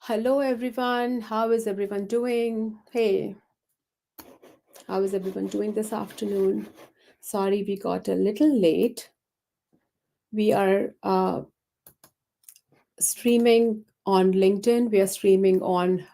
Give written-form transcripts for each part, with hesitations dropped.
Hello, everyone. How is everyone doing? Hey, how is everyone doing this afternoon? Sorry, we got a little late. We are streaming on LinkedIn, we are streaming on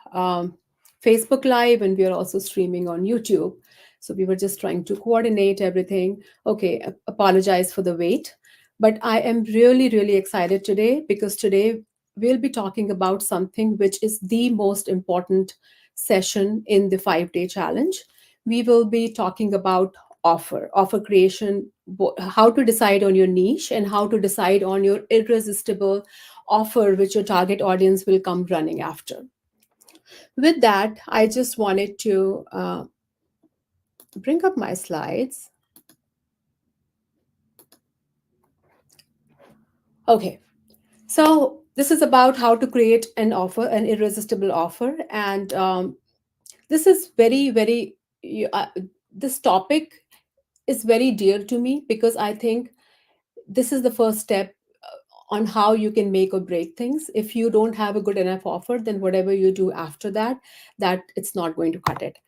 Facebook Live, and we are also streaming on YouTube. So we were just trying to coordinate everything. Okay, apologize for the wait. But I am really, really excited today because today we'll be talking about something which is the most important session in the 5 day challenge. We will be talking about offer creation, how to decide on your niche and how to decide on your irresistible offer which your target audience will come running after. With that, I just wanted to bring up my slides. Okay, so this is about how to create an offer, an irresistible offer, and this is very, very. This topic is very dear to me because I think this is the first step on how you can make or break things. If you don't have a good enough offer, then whatever you do after that, that it's not going to cut it.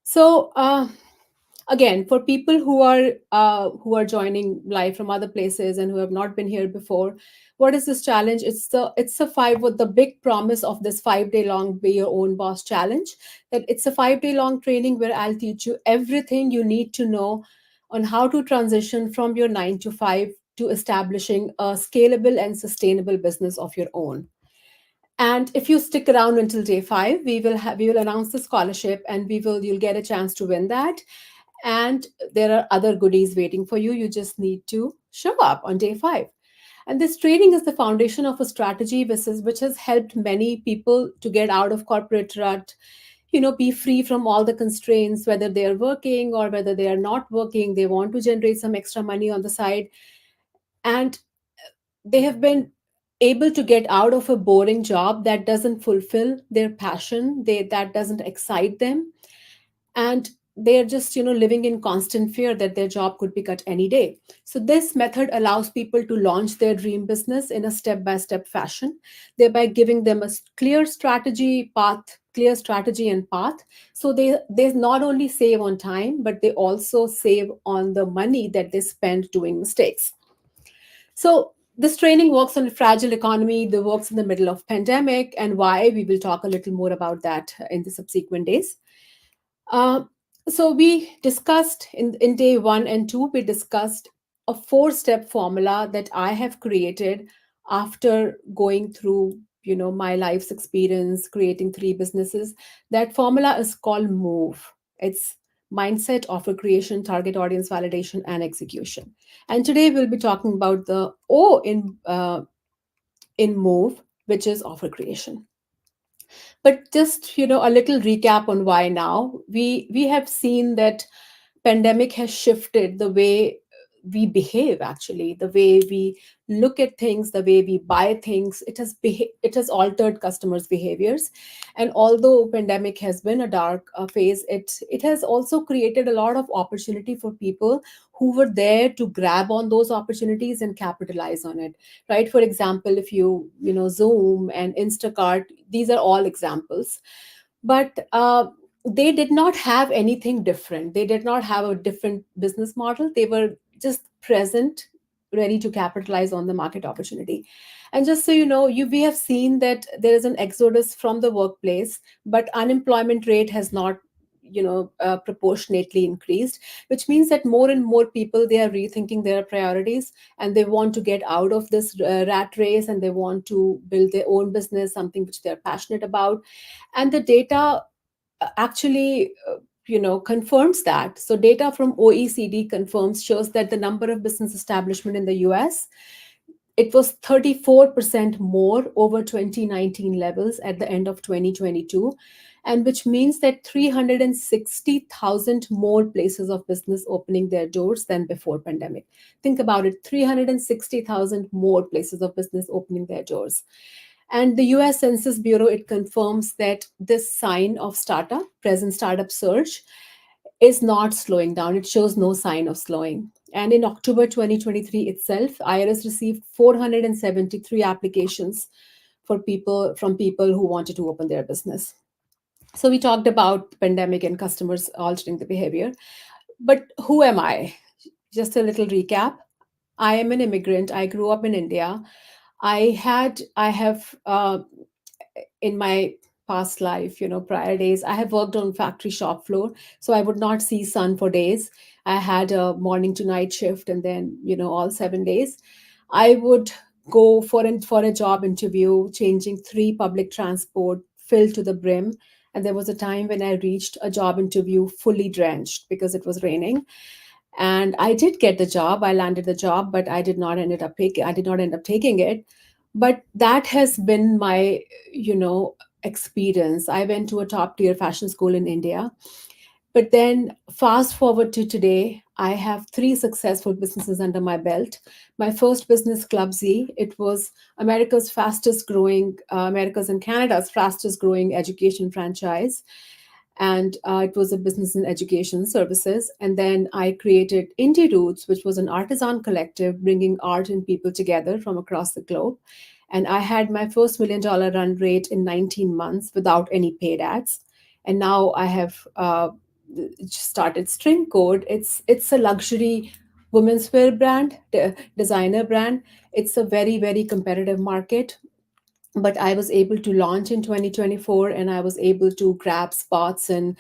So again, for people who are joining live from other places and who have not been here before, what is this challenge? It's a five with the big promise of this 5 day long be your own boss challenge. That it's a 5 day long training where I'll teach you everything you need to know on how to transition from your 9 to 5 to establishing a scalable and sustainable business of your own. And if you stick around until day 5, we will announce the scholarship, and you'll get a chance to win that. And there are other goodies waiting for you. You just need to show up on day 5. And this training is the foundation of a strategy which has helped many people to get out of corporate rut, be free from all the constraints, whether they are working or whether they are not working. They want to generate some extra money on the side. And they have been able to get out of a boring job that doesn't fulfill their passion, that doesn't excite them, and they're just living in constant fear that their job could be cut any day. So this method allows people to launch their dream business in a step by step fashion, thereby giving them a clear strategy and path. So they not only save on time, but they also save on the money that they spend doing mistakes. So this training works on a fragile economy, the works in the middle of pandemic, and why we will talk a little more about that in the subsequent days. Uh, so we discussed in day 1 and 2, we discussed a 4 step formula that I have created after going through my life's experience creating 3 businesses. That formula is called MOVE. It's mindset, offer creation, target audience validation, and execution. And today we'll be talking about the O in MOVE, which is offer creation. But just a little recap on why now. We have seen that pandemic has shifted the way we behave, actually the way we look at things, the way we buy things. It has altered customers behaviors. And although pandemic has been a dark phase, it has also created a lot of opportunity for people who were there to grab on those opportunities and capitalize on it. Right, for example, if Zoom and Instacart, these are all examples. But they did not have anything different. They did not have a different business model. They were just present, ready to capitalize on the market opportunity. And just so you know, we have seen that there is an exodus from the workplace, but unemployment rate has not proportionately increased, which means that more and more people, they are rethinking their priorities, and they want to get out of this rat race, and they want to build their own business, something which they're passionate about. And the data actually confirms that. So data from OECD confirms, shows that the number of business establishment in the US, it was 34% more over 2019 levels at the end of 2022, and which means that 360,000 more places of business opening their doors than before pandemic. Think about it, 360,000 more places of business opening their doors. And the US Census Bureau, it confirms that this sign of present startup surge, is not slowing down. It shows no sign of slowing. And in October 2023 itself, IRS received 473 applications for people, from people who wanted to open their business. So we talked about pandemic and customers altering the behavior. But who am I? Just a little recap. I am an immigrant. I grew up in India. I have in my past life, prior days, I have worked on factory shop floor, so I would not see sun for days. I had a morning to night shift, and then all 7 days, I would go for a job interview, changing three public transport filled to the brim. And there was a time when I reached a job interview fully drenched because it was raining, and I did get the job. I landed the job, but I did not end up taking it. But that has been my experience. I went to a top tier fashion school in India, but then fast forward to today, I have three successful businesses under my belt. My first business, Club Z, it was America's and Canada's fastest growing education franchise. And it was a business in education services. And then I created Indie Roots, which was an artisan collective bringing art and people together from across the globe. And I had my first $1 million run rate in 19 months without any paid ads. And now I have started String Code. It's a luxury women's wear brand, designer brand. It's a very, very competitive market, but I was able to launch in 2024, and I was able to grab spots in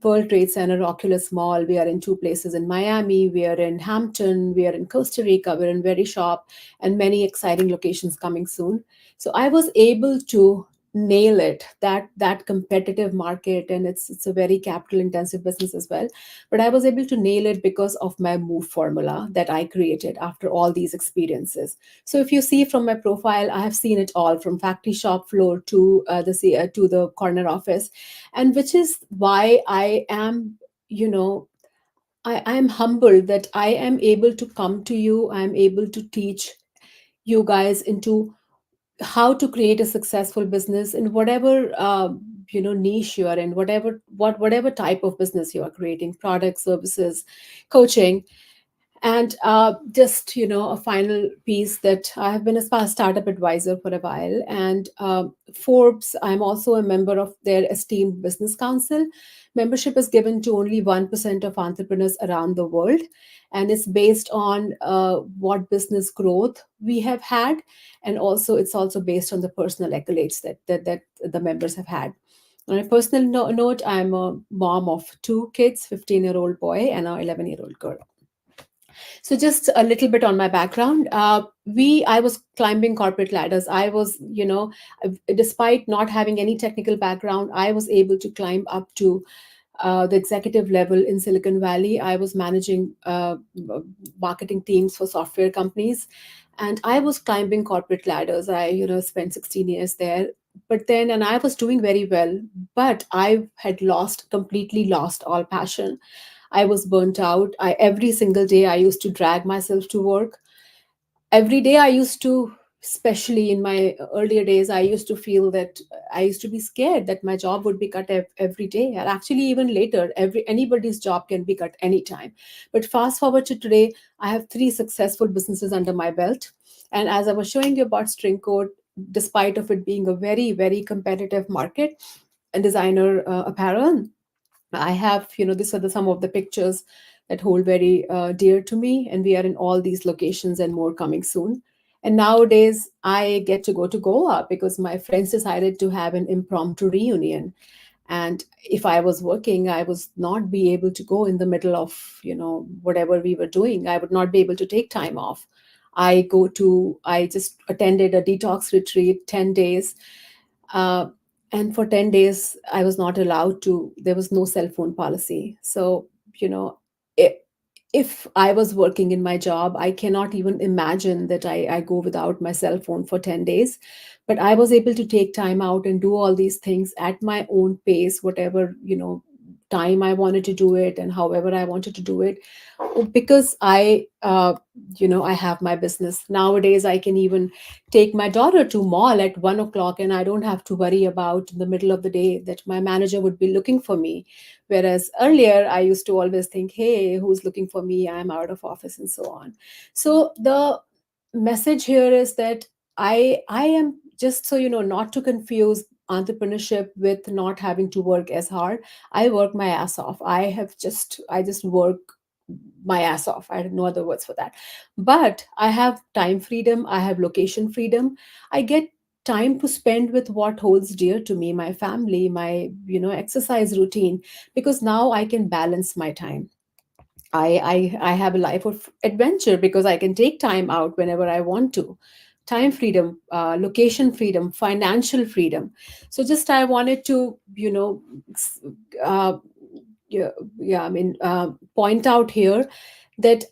World Trade Center, Oculus Mall. We are in two places in Miami. We are in Hampton. We are in Costa Rica. We're in Very Shop, and many exciting locations coming soon. So I was able to nail it, that competitive market, and it's a very capital intensive business as well. But I was able to nail it because of my move formula that I created after all these experiences. So if you see from my profile, I have seen it all from factory shop floor to to the corner office, and which is why I am, you know, I am humbled that I am able to come to you. I am able to teach you guys into how to create a successful business in whatever niche you are in, whatever type of business you are creating, products, services, coaching. And just, a final piece, that I have been a startup advisor for a while. And Forbes, I'm also a member of their esteemed business council. Membership is given to only 1% of entrepreneurs around the world. And it's based on what business growth we have had. And also, it's also based on the personal accolades that the members have had. On a personal note, I'm a mom of two kids, 15-year-old boy and a 11-year-old girl. So just a little bit on my background. I was climbing corporate ladders. I was, despite not having any technical background, I was able to climb up to the executive level in Silicon Valley. I was managing marketing teams for software companies, and I was climbing corporate ladders. I, spent 16 years there. But then, and I was doing very well, but I had completely lost all passion. I was burnt out. Every single day I used to drag myself to work. Every day I used to, especially in my earlier days, I used to feel that I used to be scared that my job would be cut every day. And actually, even later, anybody's job can be cut anytime. But fast forward to today, I have three successful businesses under my belt. And as I was showing you about String Code, despite of it being a very, very competitive market and designer apparel, I have, these are some of the pictures that hold very dear to me, and we are in all these locations and more coming soon. And nowadays, I get to go to Goa because my friends decided to have an impromptu reunion. And if I was working, I was not be able to go in the middle of, whatever we were doing. I would not be able to take time off. I just attended a detox retreat, 10 days, uh, and for 10 days I was not allowed to, there was no cell phone policy. So, you know i- if I was working in my job, I cannot even imagine that I go without my cell phone for 10 days. But I was able to take time out and do all these things at my own pace, whatever, time I wanted to do it and however I wanted to do it, because I have my business. Nowadays I can even take my daughter to mall at 1 o'clock, and I don't have to worry about in the middle of the day that my manager would be looking for me. Whereas earlier I used to always think, hey, who's looking for me, I'm out of office, and so on. So the message here is that I am just so you know, not to confuse entrepreneurship with not having to work as hard. I work my ass off. I just work my ass off. I have no other words for that. But I have time freedom, I have location freedom. I get time to spend with what holds dear to me, my family, my, exercise routine, because now I can balance my time. I have a life of adventure because I can take time out whenever I want to. Time freedom, location freedom, financial freedom. So just I wanted to, uh, yeah, yeah, I mean, point out here that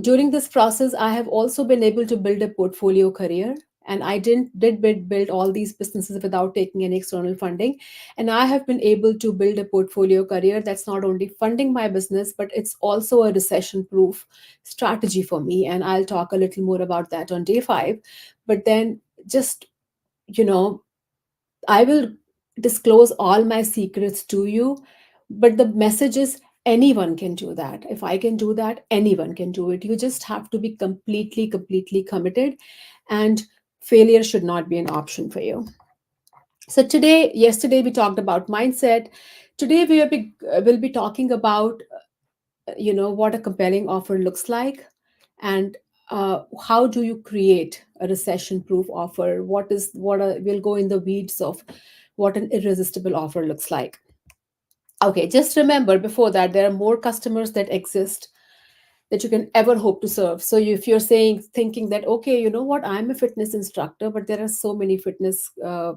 during this process, I have also been able to build a portfolio career. And I did build all these businesses without taking any external funding. And I have been able to build a portfolio career that's not only funding my business, but it's also a recession proof strategy for me. And I'll talk a little more about that on day 5. But then just, you know, I will disclose all my secrets to you, but the message is anyone can do that. If I can do that, anyone can do it. You just have to be completely, completely committed, and failure should not be an option for you. So yesterday we talked about mindset. Today will be talking about what a compelling offer looks like, and how do you create a recession proof offer. We'll go in the weeds of what an irresistible offer looks like. Okay, just remember before that, there are more customers that exist that you can ever hope to serve. So if you're thinking that, okay, you know what, I'm a fitness instructor, but there are so many fitness uh,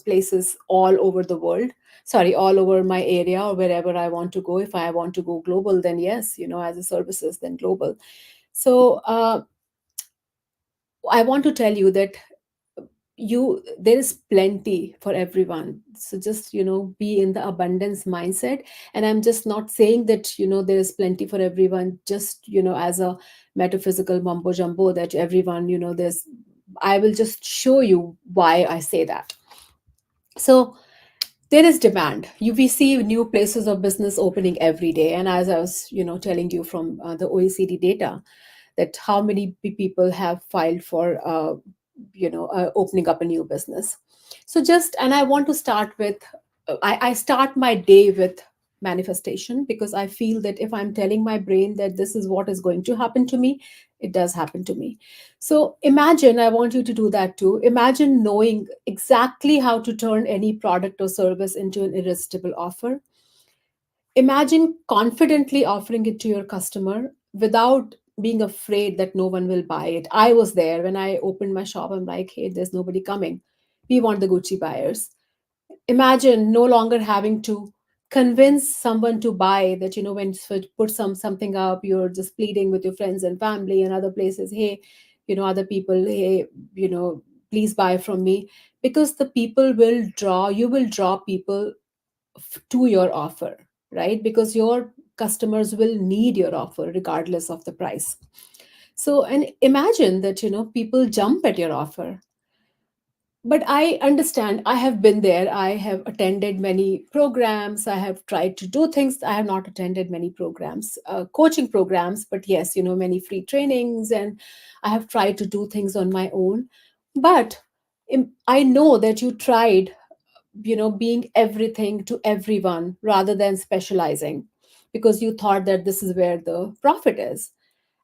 places all over the world, sorry, all over my area or wherever I want to go. If I want to go global, then yes, as a services, then global. So I want to tell you that there is plenty for everyone. So just be in the abundance mindset. And I'm just not saying that there is plenty for everyone, just as a metaphysical mumbo jumbo, that everyone, there's I will just show you why I say that. So there is demand. We see new places of business opening every day, and as I was telling you from the OECD data, that how many people have filed for opening up a new business. So just, and I want to start with, I start my day with manifestation, because I feel that if I'm telling my brain that this is what is going to happen to me, it does happen to me. So imagine, I want you to do that too. Imagine knowing exactly how to turn any product or service into an irresistible offer. Imagine confidently offering it to your customer without being afraid that no one will buy it. I was there when I opened my shop. I'm like, hey, there's nobody coming. We want the Gucci buyers. Imagine no longer having to convince someone to buy, that when you put something up, you're just pleading with your friends and family and other places, hey, other people, hey, please buy from me. Because the people will draw you will draw people to your offer, right? Because your customers will need your offer regardless of the price. So, and imagine that people jump at your offer. But I understand, I have been there. I have attended many programs, I have tried to do things. I have not attended many programs, coaching programs, but yes, many free trainings, and I have tried to do things on my own. But I know that you tried being everything to everyone rather than specializing, because you thought that this is where the profit is,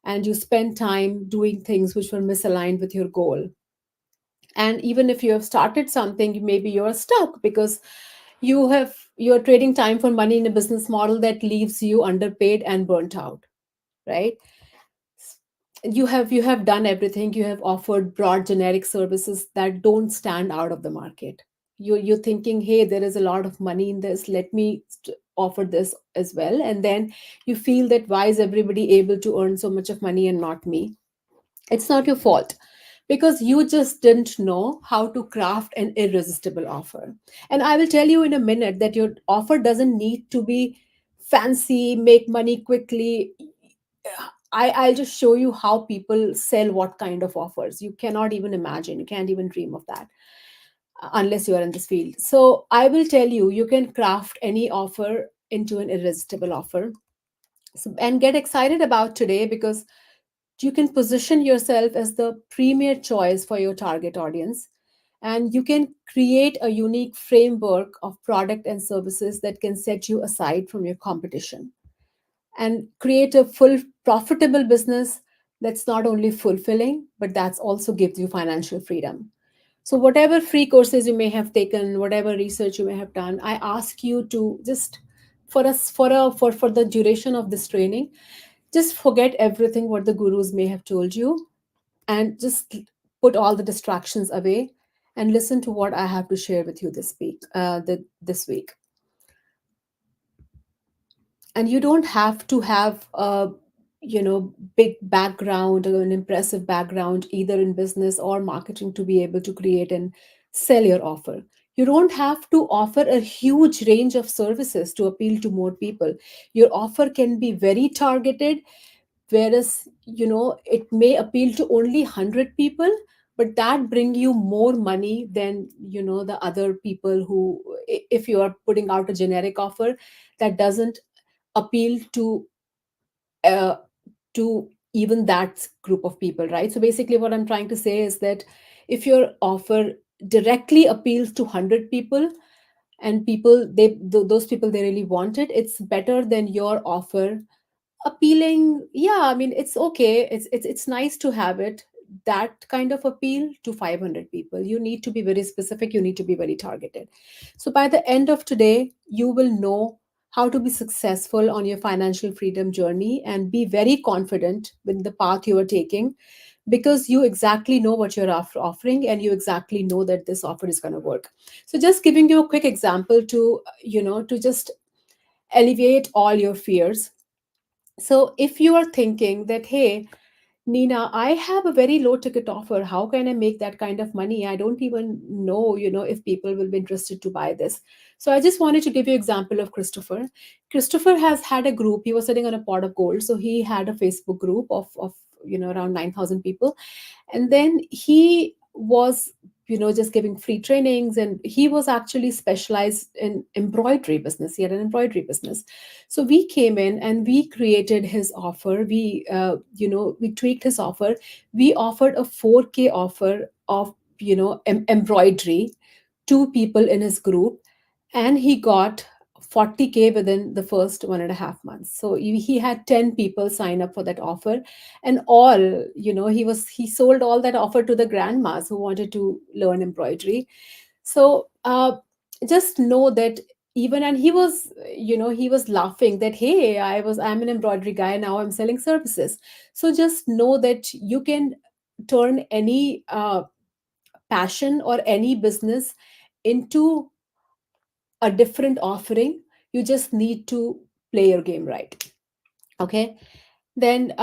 and you spent time doing things which were misaligned with your goal. And even if you have started something, maybe you're stuck because you're trading time for money in a business model that leaves you underpaid and burnt out, right? You have done everything. You have offered broad generic services that don't stand out of the market. You're thinking, hey, there is a lot of money in this, let me offer this as well. And then you feel that, why is everybody able to earn so much of money and not me? It's not your fault, because you just didn't know how to craft an irresistible offer. And I will tell you in a minute that your offer doesn't need to be fancy, make money quickly. I'll just show you how people sell what kind of offers. You cannot even imagine, you can't even dream of that unless you are in this field. So I will tell you, you can craft any offer into an irresistible offer. So, and get excited about today, because you can position yourself as the premier choice for your target audience. and you can create a unique framework of product and services that can set you aside from your competition and create a full profitable business that's not only fulfilling but that's also gives you financial freedom. So whatever free courses you may have taken, whatever research you may have done, I ask you to just for us for the duration of this training, just forget everything what the gurus may have told you and just put all the distractions away and listen to what I have to share with you this week. And you don't have to have a big background or an impressive background either in business or marketing to be able to create and sell your offer. You don't have to offer a huge range of services to appeal to more people. Your offer can be very targeted, whereas it may appeal to only 100 people, but that bring you more money than the other people who, if you are putting out a generic offer that doesn't appeal uh, to even that group of people, right? So basically what I'm trying to say is that if your offer directly appeals to 100 people and those people they really want it, it's better than your offer appealing. Yeah, I mean, it's okay, it's nice to have it, that kind of appeal to 500 people. You need to be very specific, you need to be very targeted. So by the end of today you will know how to be successful on your financial freedom journey and be very confident with the path you are taking, because you exactly know what you're offering and you exactly know that this offer is going to work. So just giving you a quick example to to just alleviate all your fears. So if you are thinking that, hey, Nina, I have a very low ticket offer. How can I make that kind of money? I don't even know, if people will be interested to buy this. So I just wanted to give you example of Christopher. Christopher has had a group. He was sitting on a pot of gold. So he had a Facebook group of around 9,000 people. And then he was just giving free trainings, and he was actually specialized in embroidery business. He had an embroidery business. So we came in and we created his offer. We tweaked his offer. We offered a 4K offer of embroidery to people in his group, and he got 40K within the first 1.5 months. So he had 10 people sign up for that offer, and all he sold all that offer to the grandmas who wanted to learn embroidery. So just know that even, and he was laughing that, hey, I'm an embroidery guy, now I'm selling services. So just know that you can turn any passion or any business into a different offering. You just need to play your game right. Okay. Then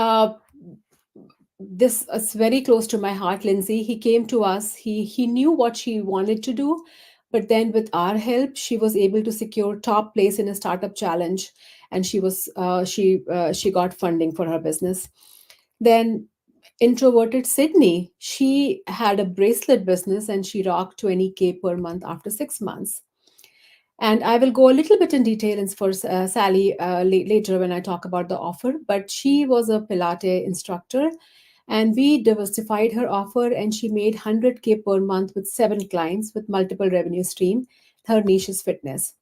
this is very close to my heart. Lindsay, he came to us, he knew what she wanted to do, but then with our help she was able to secure top place in a startup challenge, and she got funding for her business. Then introverted Sydney, she had a bracelet business and she rocked 20K per month after 6 months. And I will go a little bit in detail for Sally later when I talk about the offer. But she was a Pilate instructor, and we diversified her offer, and she made 100K per month with 7 clients with multiple revenue stream. Her niche is fitness.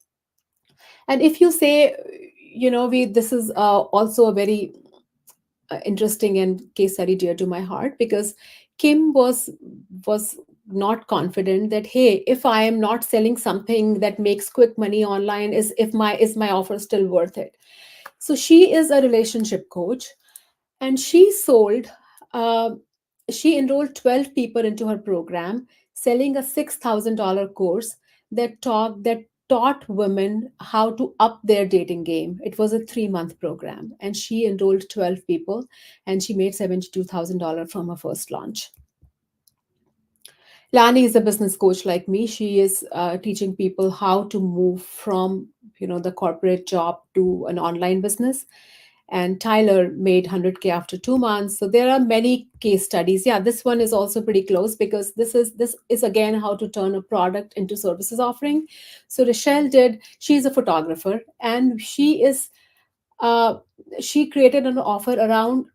And if you say, we this is also a very interesting and case study dear to my heart, because Kim was not confident that, hey, if I am not selling something that makes quick money online, is my offer still worth it? So she is a relationship coach, and uh, she enrolled 12 people into her program, selling a $6,000 course that taught women how to up their dating game. It was a 3-month program, and she enrolled 12 people, and she made $72,000 from her first launch. Lani is a business coach like me. She is teaching people how to move from the corporate job to an online business. And Tyler made 100K after 2 months. So there are many case studies. Yeah, this one is also pretty close, because this is again how to turn a product into services offering. So Rochelle she's a photographer, and uh, she created an offer around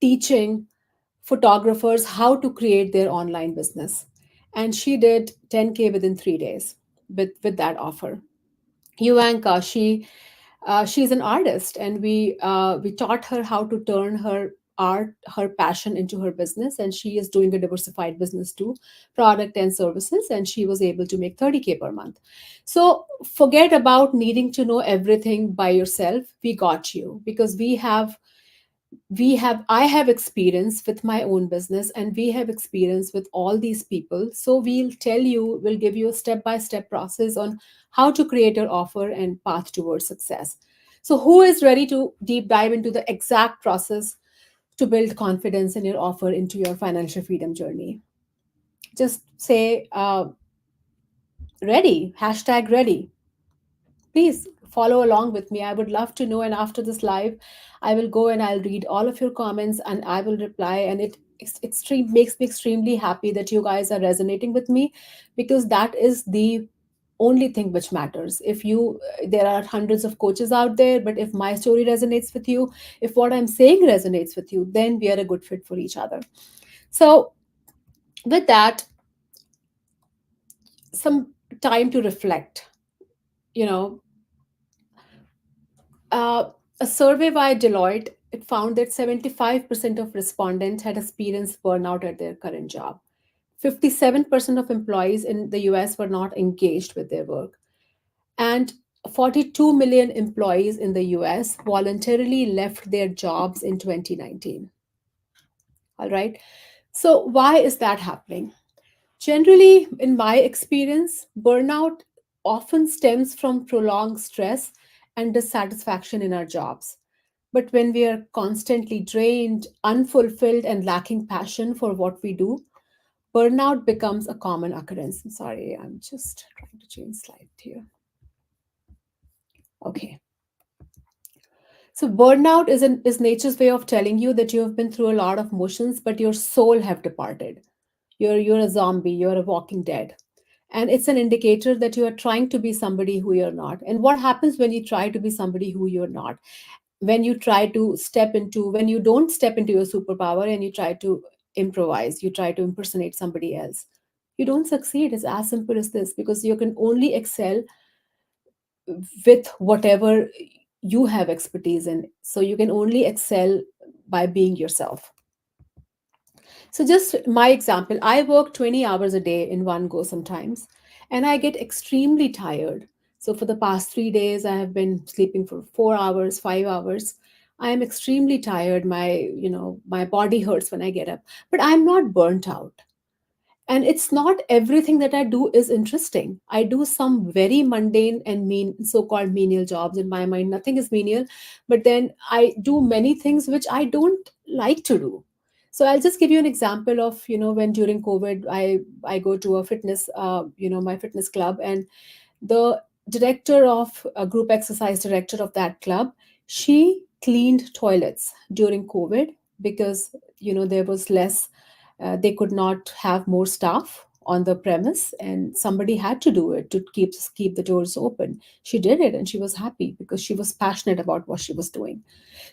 teaching photographers how to create their online business. and she did 10K within 3 days with that offer. Yuanka, she's an artist, and we taught her how to turn her art, her passion, into her business, and she is doing a diversified business too, product and services, and she was able to make 30K per month. So forget about needing to know everything by yourself. We got you, because we have I have experience with my own business, and we have experience with all these people, so we'll give you a step by step process on how to create your offer and path towards success. So who is ready to deep dive into the exact process to build confidence in your offer into your financial freedom journey? Just say ready, hashtag ready. Please follow along with me. I would love to know. And after this live, I will go and I'll read all of your comments and I will reply. And it makes me extremely happy that you guys are resonating with me, because that is the only thing which matters. If you, there are hundreds of coaches out there, but if my story resonates with you, if what I'm saying resonates with you, then we are a good fit for each other. So, with that, some time to reflect. You know, Uh, a survey by Deloitte, it found that 75% of respondents had experienced burnout at their current job. 57% of employees in the US were not engaged with their work. And 42 million employees in the US voluntarily left their jobs in 2019. All right. So, why is that happening? Generally, in my experience, burnout often stems from prolonged stress and dissatisfaction in our jobs. But when we are constantly drained, unfulfilled, and lacking passion for what we do, burnout becomes a common occurrence. I'm sorry, I'm just trying to change slide here. Okay. So burnout is nature's way of telling you that you have been through a lot of motions, but your soul have departed. You're a zombie, you're a walking dead. And it's an indicator that you are trying to be somebody who you're not. And what happens when you try to be somebody who you're not? When you don't step into your superpower and you try to improvise, you try to impersonate somebody else, you don't succeed. It's as simple as this, because you can only excel with whatever you have expertise in. So you can only excel by being yourself. So, just my example, I work 20 hours a day in one go sometimes, and I get extremely tired. So, for the past 3 days, I have been sleeping for 4 hours, 5 hours. I am extremely tired. My body hurts when I get up, but I'm not burnt out. And it's not everything that I do is interesting. I do some very mundane and mean, so-called menial jobs. In my mind, nothing is menial, but then I do many things which I don't like to do. So I'll just give you an example of, when during COVID, I go to a fitness, my fitness club, and the director of a group exercise director of that club, she cleaned toilets during COVID, because there was less, they could not have more staff on the premise, and somebody had to do it to keep the doors open. She did it, and she was happy because she was passionate about what she was doing.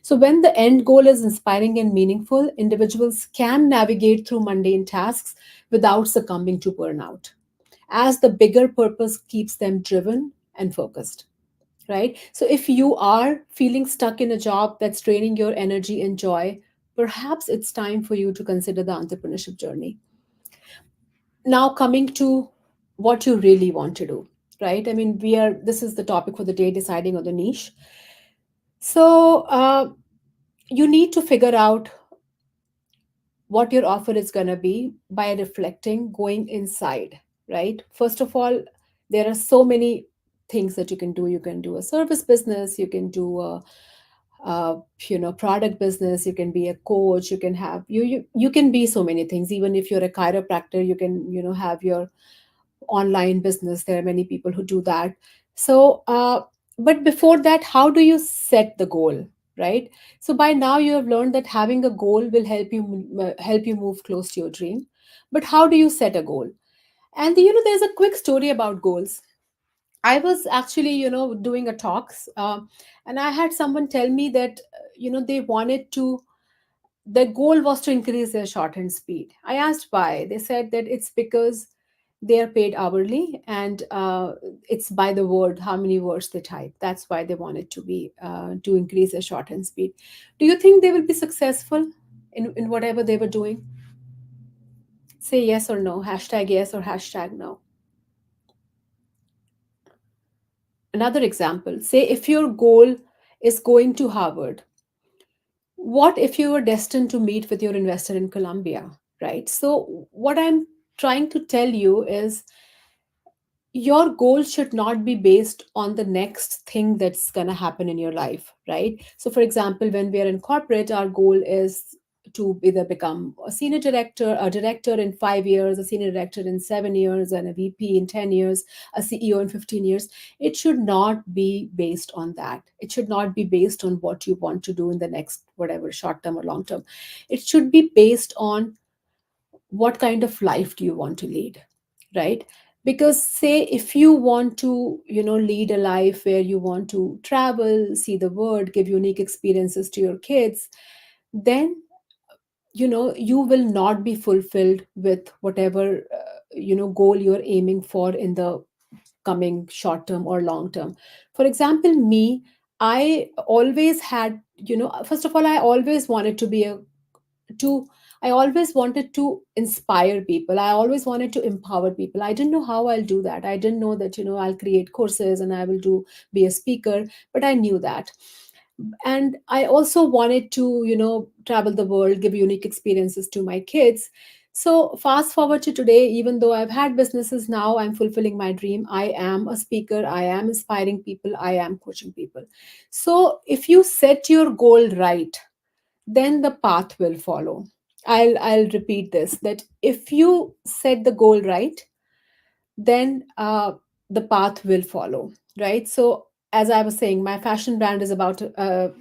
So when the end goal is inspiring and meaningful, individuals can navigate through mundane tasks without succumbing to burnout, as the bigger purpose keeps them driven and focused, right? So if you are feeling stuck in a job that's draining your energy and joy, perhaps it's time for you to consider the entrepreneurship journey. Now, coming to what you really want to do, right? I mean, this is the topic for the day, deciding on the niche. So, you need to figure out what your offer is going to be by reflecting, going inside, right? First of all, there are so many things that you can do. You can do a service business, you can do a product business, you can be a coach, you can have you can be so many things. Even if you're a chiropractor, you can have your online business. There are many people who do that. So but before that, how do you set the goal, right? So by now you have learned that having a goal will help you move close to your dream. But how do you set a goal? And there's a quick story about goals. I was actually doing a talks, and I had someone tell me that they wanted to, their goal was to increase their shorthand speed. I asked why. They said that it's because They are paid hourly, and it's by the word, how many words they type. That's why they want it to be to increase their shorthand speed. Do you think they will be successful in whatever they were doing? Say yes or no, hashtag yes or hashtag no. Another example, say if your goal is going to Harvard, what if you were destined to meet with your investor in Colombia, right? So, what I'm trying to tell you is your goal should not be based on the next thing that's going to happen in your life, right? So for example, when we are in corporate, our goal is to either become a senior director, a director in 5 years, a senior director in 7 years, and a VP in 10 years, a CEO in 15 years. It should not be based on that. It should not be based on what you want to do in the next whatever, short term or long term. It should be based on what kind of life do you want to lead, right? Because say if you want to, lead a life where you want to travel, see the world, give unique experiences to your kids, then you will not be fulfilled with whatever goal you're aiming for in the coming short term or long term. For example, me, I always had, first of all, I always wanted to be a to I always wanted to inspire people. I always wanted to empower people. I didn't know how I'll do that. I didn't know that, I'll create courses and I will be a speaker, but I knew that. And I also wanted to, travel the world, give unique experiences to my kids. So fast forward to today, even though I've had businesses, now I'm fulfilling my dream. I am a speaker, I am inspiring people, I am coaching people. So if you set your goal right, then the path will follow. I'll repeat this, that if you set the goal right, then the path will follow, right? So as I was saying, my fashion brand is about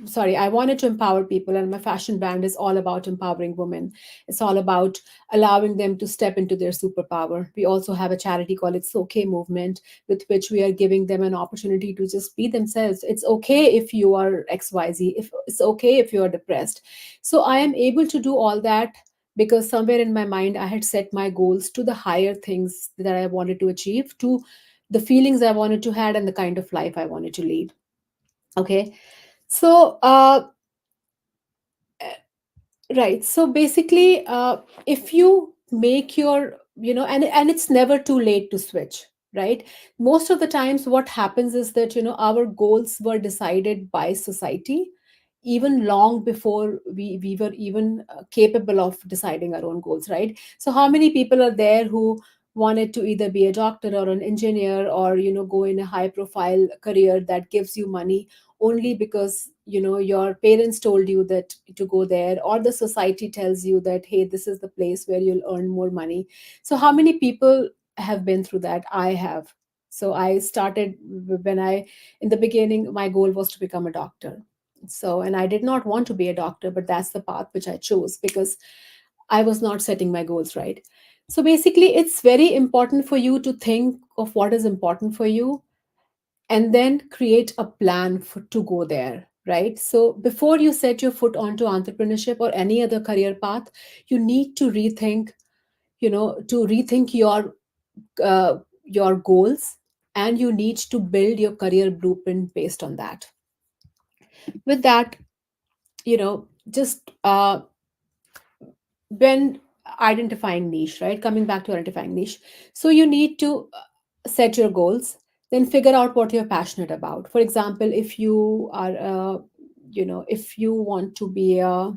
sorry, I wanted to empower people, and my fashion brand is all about empowering women. It's all about allowing them to step into their superpower. We also have a charity called It's Okay movement, with which we are giving them an opportunity to just be themselves. It's okay if you are XYZ, if it's okay if you are depressed. So I am able to do all that because somewhere in my mind I had set my goals to the higher things that I wanted to achieve, to the feelings I wanted to had, and the kind of life I wanted to lead. Okay. So right. So basically, if you make your, and it's never too late to switch, right? Most of the times, what happens is that, our goals were decided by society even long before we were even capable of deciding our own goals, right? So how many people are there who wanted to either be a doctor or an engineer, or, go in a high profile career that gives you money, only because your parents told you that to go there, or the society tells you that, hey, this is the place where you'll earn more money. So how many people have been through that? I have. So I started when I in the beginning, my goal was to become a doctor. So, and I did not want to be a doctor, but that's the path which I chose because I was not setting my goals right. So basically, it's very important for you to think of what is important for you, and then create a plan to go there, right? So before you set your foot onto entrepreneurship or any other career path, you need to rethink your goals, and you need to build your career blueprint based on that. With that, just when identifying niche, right? Coming back to identifying niche. So you need to set your goals, then figure out what you're passionate about. For example, if you are, if you want to be a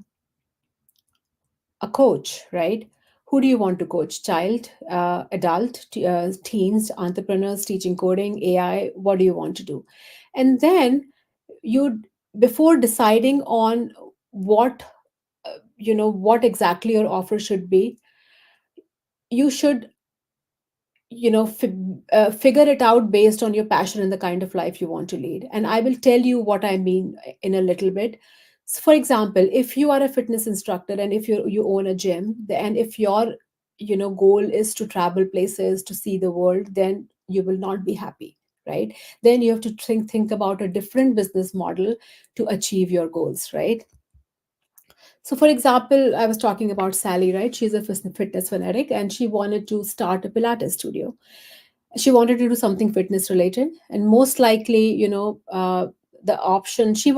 coach, right? Who do you want to coach? Child, adult, teens, entrepreneurs, teaching coding, AI? What do you want to do? And then you, before deciding on what what exactly your offer should be, you should figure it out based on your passion and the kind of life you want to lead. And I will tell you what I mean in a little bit. So for example, if you are a fitness instructor, and if you own a gym, and if your goal is to travel places to see the world, then you will not be happy, right? Then you have to think about a different business model to achieve your goals, right? So, for example, I was talking about Sally, right? She's a fitness fanatic and she wanted to start a Pilates studio. She wanted to do something fitness related. And most likely, the option she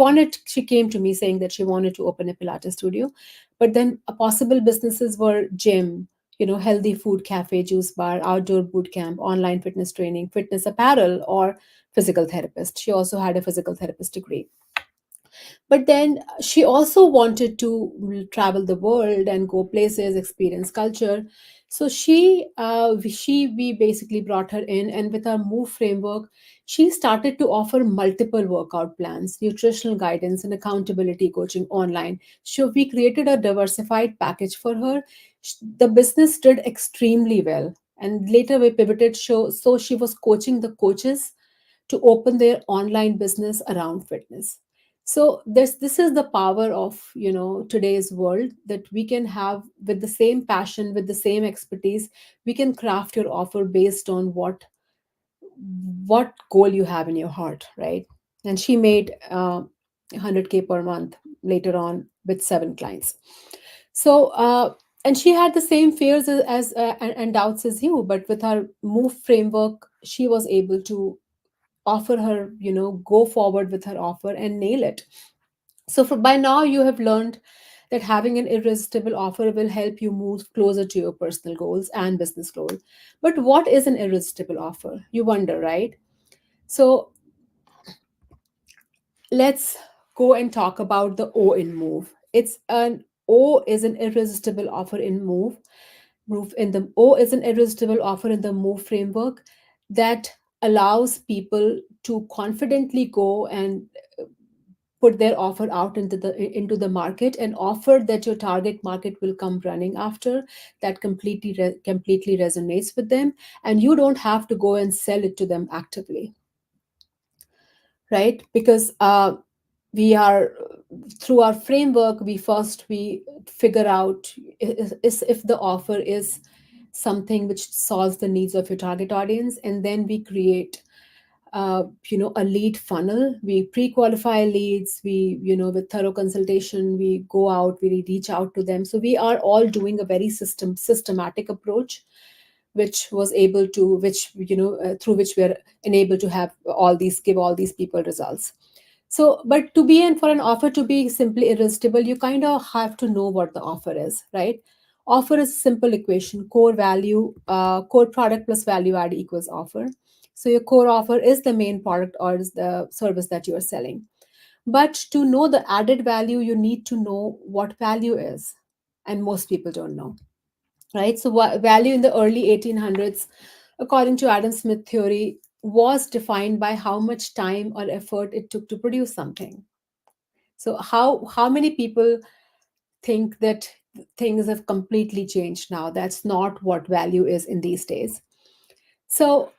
came to me saying that she wanted to open a Pilates studio. But then possible businesses were gym, healthy food cafe, juice bar, outdoor boot camp, online fitness training, fitness apparel, or physical therapist. She also had a physical therapist degree, but then she also wanted to travel the world and go places, experience culture. So we basically brought her in, and with our move framework she started to offer multiple workout plans, nutritional guidance, and accountability coaching online. So we created a diversified package for her. The business did extremely well, and later we pivoted, so she was coaching the coaches to open their online business around fitness. So this is the power of today's world, that we can have, with the same passion, with the same expertise, we can craft your offer based on what goal you have in your heart, right? And she made 100K per month later on with 7 clients. So and she had the same fears and doubts as you, but with her move framework she was able to offer her, go forward with her offer and nail it. So by now you have learned that having an irresistible offer will help you move closer to your personal goals and business goals. But what is an irresistible offer, you wonder, right? So let's go and talk about the O in move. It's an O is an irresistible offer in move. Move in the O is an irresistible offer in the move framework that allows people to confidently go and put their offer out into the market, and offer that your target market will come running after, that completely resonates with them, and you don't have to go and sell it to them actively, right? Because we are through our framework, we figure out if the offer is something which solves the needs of your target audience, and then we create a lead funnel. We pre-qualify leads, we, with thorough consultation, we go out, we reach out to them. So we are all doing a very systematic approach, which was able to which through which we are enabled to have give all these people results. So, but to be in for an offer to be simply irresistible, you kind of have to know what the offer is, right? Offer is a simple equation: core product plus value add equals offer. So your core offer is the main product or is the service that you are selling. But to know the added value, you need to know what value is, and most people don't know, right? So value in the early 1800s, according to Adam Smith theory, was defined by how much time or effort it took to produce something. So how many people think that things have completely changed now? That's not what value is in these days. So,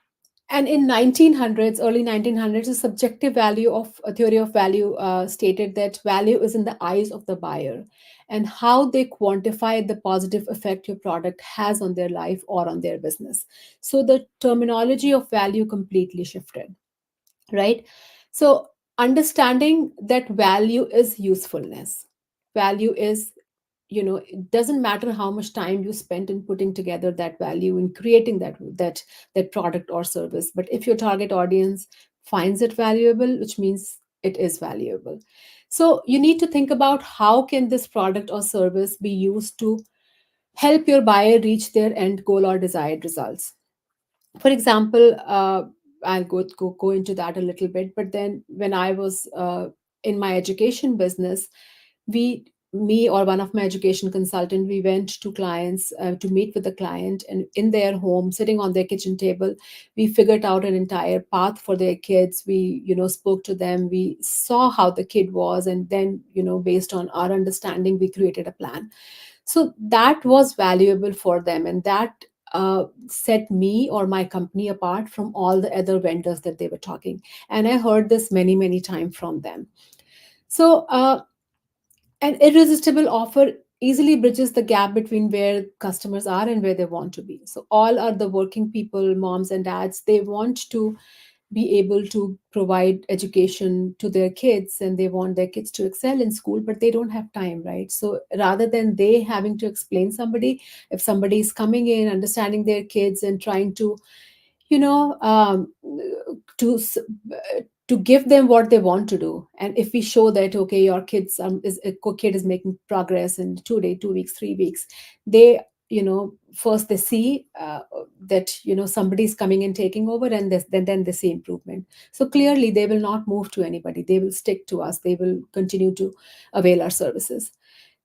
and in 1900s, early 1900s, the subjective value of a theory of value stated that value is in the eyes of the buyer and how they quantify the positive effect your product has on their life or on their business. So the terminology of value completely shifted, right? So understanding that value is usefulness. Value is, it doesn't matter how much time you spent in putting together that value, in creating that product or service, but if your target audience finds it valuable, which means it is valuable. So you need to think about how can this product or service be used to help your buyer reach their end goal or desired results. For example, I'll go into that a little bit, but then when I was in my education business, we me or one of my education consultant, we went to clients to meet with the client, and in their home, sitting on their kitchen table, we figured out an entire path for their kids. We, spoke to them, we saw how the kid was, and then, based on our understanding, we created a plan. So that was valuable for them, and that set me or my company apart from all the other vendors that they were talking. And I heard this many, many times from them. So an irresistible offer easily bridges the gap between where customers are and where they want to be. So all are the working people, moms and dads, they want to be able to provide education to their kids, and they want their kids to excel in school, but they don't have time, right? So rather than they having to explain somebody, if somebody is coming in, understanding their kids and trying to, you know to s- to give them what they want to do, and if we show that, okay, your kids is a kid is making progress in 2 day 2 weeks 3 weeks, they, first they see that, somebody's coming and taking over, and then they see improvement. So clearly they will not move to anybody, they will stick to us, they will continue to avail our services.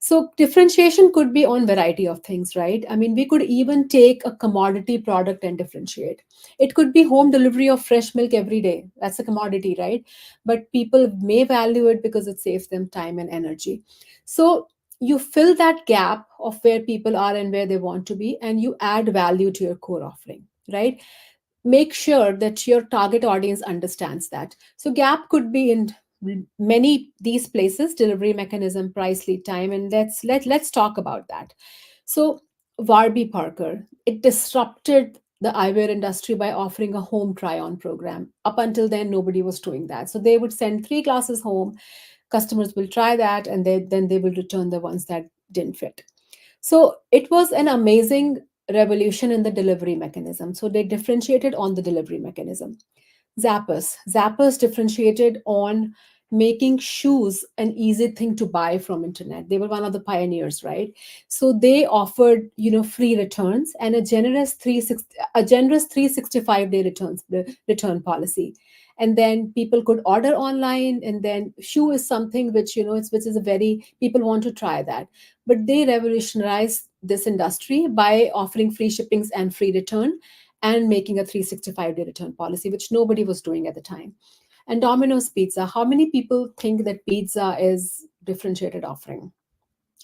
So differentiation could be on variety of things, right? I mean, we could even take a commodity product and differentiate. It could be home delivery of fresh milk every day. That's a commodity, right? But people may value it because it saves them time and energy. So you fill that gap of where people are and where they want to be, and you add value to your core offering, right? Make sure that your target audience understands that. So gap could be in many these places: delivery mechanism, price, lead time, and let's talk about that. So Warby Parker, it disrupted the eyewear industry by offering a home try on program. Up until then, nobody was doing that. So they would send 3 glasses home, customers will try that, and then they will return the ones that didn't fit. So it was an amazing revolution in the delivery mechanism. So they differentiated on the delivery mechanism. Zappers differentiated on making shoes an easy thing to buy from internet. They were one of the pioneers, right? So they offered, free returns and a generous 365-day return policy. And then people could order online, and then shoe is something which, which is a very, people want to try that. But they revolutionized this industry by offering free shippings and free return, and making a 365-day return policy, which nobody was doing at the time. And Domino's Pizza, how many people think that pizza is differentiated offering?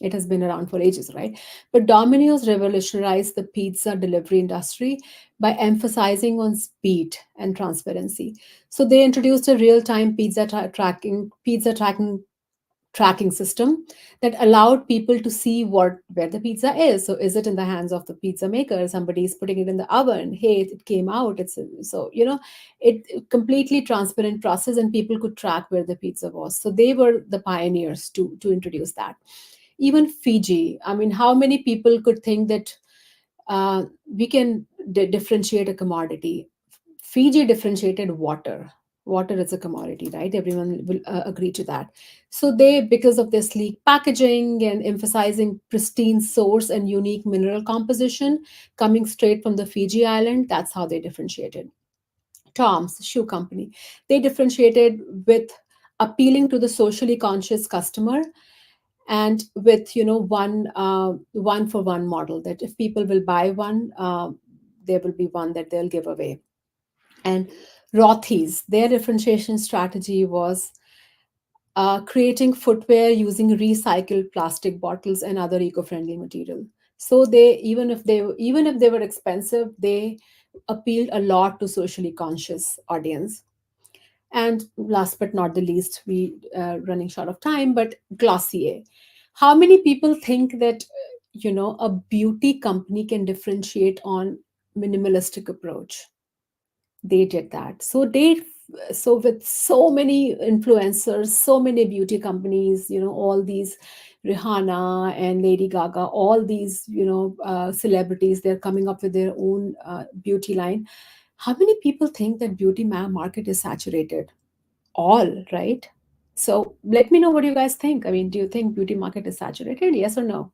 It has been around for ages, right? But Domino's revolutionized the pizza delivery industry by emphasizing on speed and transparency. So they introduced a real-time pizza tracking system that allowed people to see where the pizza is. So is it in the hands of the pizza maker? Somebody's putting it in the oven. Hey, it came out. So it completely transparent process, and people could track where the pizza was. So they were the pioneers to introduce that. Even Fiji. I mean, how many people could think that we can differentiate a commodity? Fiji differentiated water. Water is a commodity, right? Everyone will agree to that. So they, because of their sleek packaging and emphasizing pristine source and unique mineral composition coming straight from the Fiji island, that's how they differentiated. Tom's shoe company, they differentiated with appealing to the socially conscious customer, and with, one for one model, that if people will buy one, there will be one that they'll give away. And Rothy's, their differentiation strategy was creating footwear using recycled plastic bottles and other eco-friendly material. So they, even if they were expensive, they appealed a lot to socially conscious audience. And last but not the least, we running short of time, but Glossier. How many people think that, a beauty company can differentiate on minimalistic approach? They did that. So with so many influencers, so many beauty companies, all these Rihanna and Lady Gaga, all these, celebrities, they're coming up with their own beauty line. How many people think that beauty market is saturated? All, right? So let me know what you guys think. I mean, do you think beauty market is saturated? Yes or no?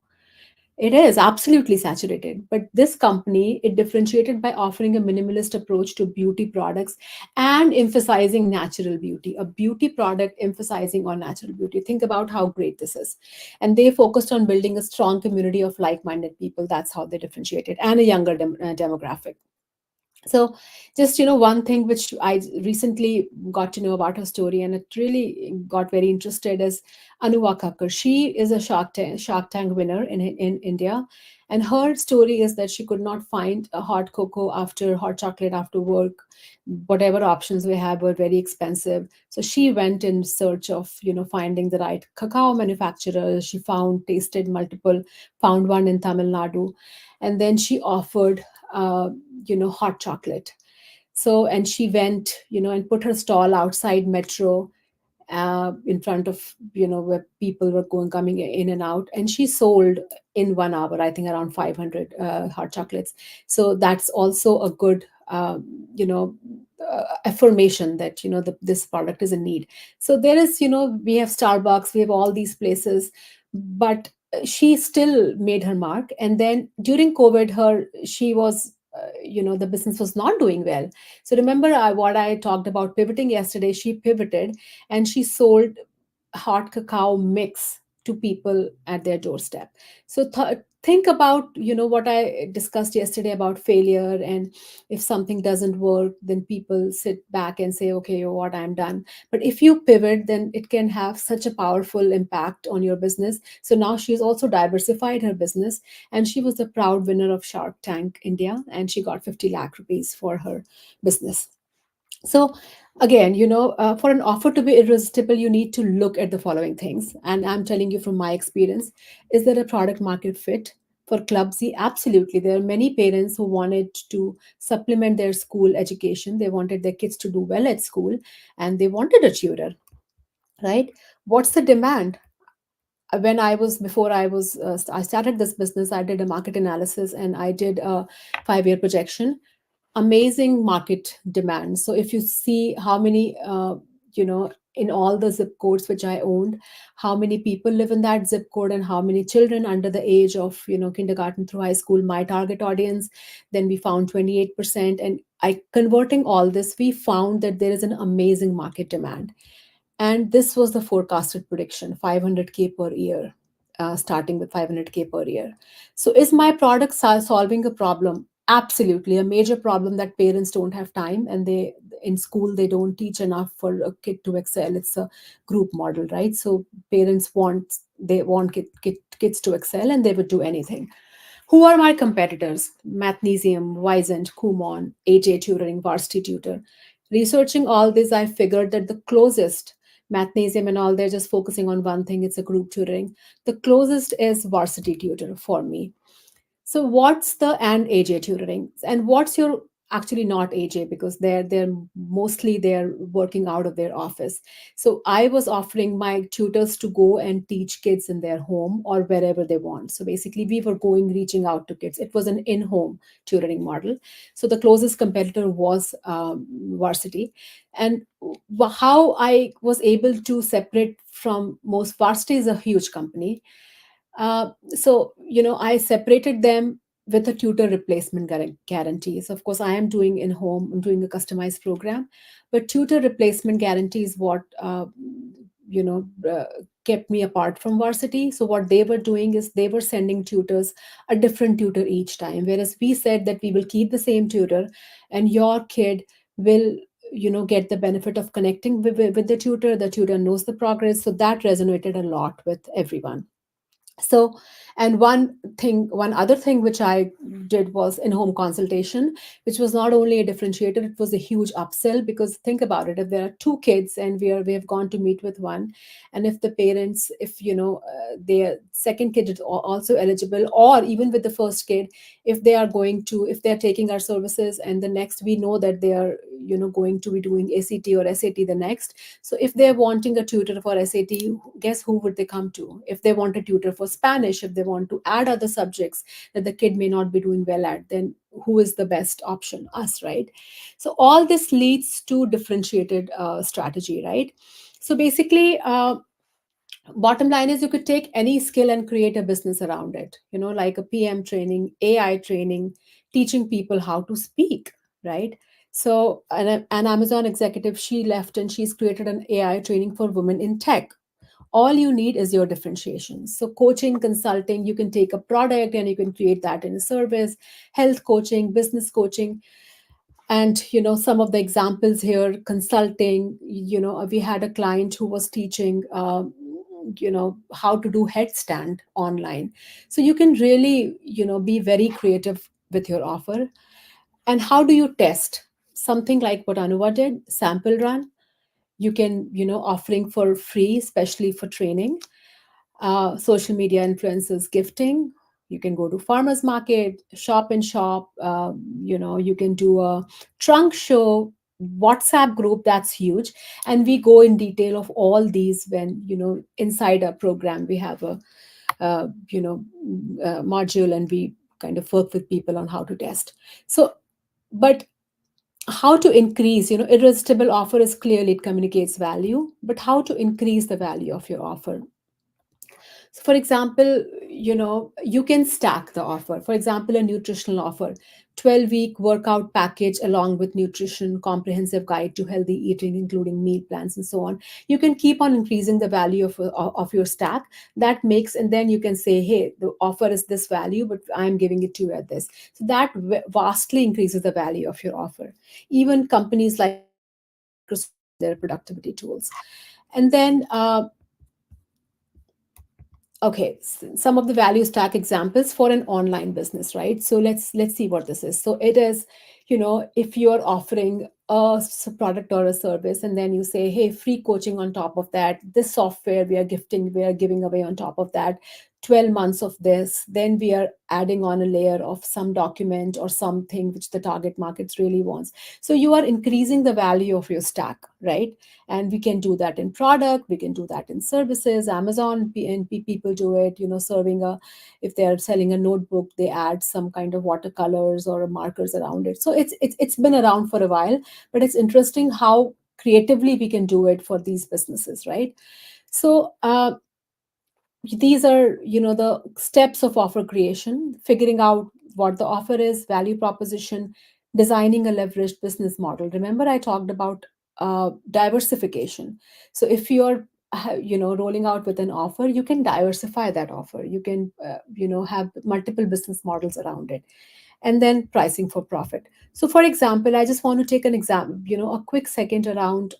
It is absolutely saturated, but this company, it differentiated by offering a minimalist approach to beauty products and emphasizing natural beauty. A beauty product emphasizing on natural beauty. Think about how great this is. And they focused on building a strong community of like-minded people. That's how they differentiated, and a younger demographic. So just, one thing which I recently got to know about her story, and it really got very interested, is Anuva Kakkar. She is a Shark Tank winner in India, and her story is that she could not find a hot cocoa after hot chocolate after work. Whatever options we had were very expensive, so she went in search of, finding the right cacao manufacturer. She tasted multiple, found one in Tamil Nadu, and then she offered hot chocolate. So, and she went, and put her stall outside metro, in front of, where people were going coming in and out, and she sold in 1 hour, I think, around 500 hot chocolates. So that's also a good, affirmation that, this product is in need. So there is, we have Starbucks, we have all these places, but she still made her mark. And then during COVID, she was, the business was not doing well. So remember, what I talked about pivoting yesterday, she pivoted and she sold hot cacao mix to people at their doorstep. So think about, what I discussed yesterday about failure, and if something doesn't work, then people sit back and say, okay, you know what, I'm done. But if you pivot, then it can have such a powerful impact on your business. So now she's also diversified her business, and she was the proud winner of Shark Tank India, and she got 50 lakh rupees for her business. So again, for an offer to be irresistible, you need to look at the following things. And I'm telling you from my experience, is there a product market fit? For Clubsy, absolutely. There are many parents who wanted to supplement their school education. They wanted their kids to do well at school, and they wanted a tutor, right? What's the demand? When I was before I was I started this business, I did a market analysis and I did a 5-year projection. Amazing market demand. So if you see how many, in all the zip codes which I owned, how many people live in that zip code and how many children under the age of, kindergarten through high school, my target audience, then we found 28%. And I converting all this, we found that there is an amazing market demand. And this was the forecasted prediction, 500K per year, starting with 500K per year. So is my product solving a problem? Absolutely, a major problem that parents don't have time, and they in school they don't teach enough for a kid to excel. It's a group model, right? So parents want kids to excel, and they would do anything. Who are my competitors? Mathnesium, Wyzant, Kumon, AJ Tutoring, Varsity Tutor. Researching all this, I figured that the closest, Mathnesium and all, they're just focusing on one thing, it's a group tutoring. The closest is Varsity Tutor for me. So what's the and AJ tutoring? And what's your, actually not AJ, because they're mostly they're working out of their office. So I was offering my tutors to go and teach kids in their home or wherever they want. So basically we were going reaching out to kids. It was an in-home tutoring model. So the closest competitor was Varsity. And how I was able to separate from most, Varsity is a huge company. So, I separated them with a tutor replacement guarantee. So, of course, I am doing in home, I'm doing a customized program, but tutor replacement guarantee is what, you know, uh, kept me apart from Varsity. So, what they were doing is they were sending tutors a different tutor each time, whereas we said that we will keep the same tutor and your kid will, get the benefit of connecting with the tutor. The tutor knows the progress. So, that resonated a lot with everyone. So, and one other thing which I did was in home consultation, which was not only a differentiator, it was a huge upsell. Because think about it, if there are two kids and we have gone to meet with one, and if the parents, if their second kid is also eligible, or even with the first kid, if they are going to, if they are taking our services, and the next we know that they are, going to be doing ACT or SAT the next. So if they're wanting a tutor for SAT, guess who would they come to? If they want a tutor for Spanish, if they want to add other subjects that the kid may not be doing well at, then who is the best option? Us, right? So all this leads to differentiated strategy, right? So basically, bottom line is you could take any skill and create a business around it, like a PM training, AI training, teaching people how to speak, right? So an Amazon executive, she left and she's created an AI training for women in tech. All you need is your differentiation. So coaching, consulting, you can take a product and you can create that in a service. Health coaching, business coaching, and some of the examples here, consulting, we had a client who was teaching how to do headstand online. So you can really be very creative with your offer. And how do you test? Something like what Anuva did, sample run. You can offering for free, especially for training. Social media influencers, gifting, You can go to farmers market, shop and shop. You can do a trunk show, WhatsApp group, that's huge. And we go in detail of all these when, inside our program we have a module, and we kind of work with people on how to test. So, but how to increase, irresistible offer is clearly it communicates value, but how to increase the value of your offer? So for example, you can stack the offer. For example, a nutritional offer, 12-week workout package along with nutrition, comprehensive guide to healthy eating, including meal plans and so on. You can keep on increasing the value of your stack. That makes, and then you can say, hey, the offer is this value, but I'm giving it to you at this. So that vastly increases the value of your offer. Even companies like Microsoft use this in their productivity tools. And then okay, some of the value stack examples for an online business, right? So let's see what this is. So it is, if you're offering a product or a service, and then you say, hey, free coaching on top of that, this software we are giving away on top of that, 12 months of this, then we are adding on a layer of some document or something which the target markets really wants. So you are increasing the value of your stack, right? And we can do that in product, we can do that in services. Amazon and people do it, serving a, if they're selling a notebook, they add some kind of watercolors or markers around it. So it's been around for a while, but it's interesting how creatively we can do it for these businesses, right? So these are, the steps of offer creation: figuring out what the offer is, value proposition, designing a leveraged business model. Remember I talked about diversification. So if you're rolling out with an offer, you can diversify that offer. You can have multiple business models around it. And then pricing for profit. So for example, I just want to take an example, a quick second around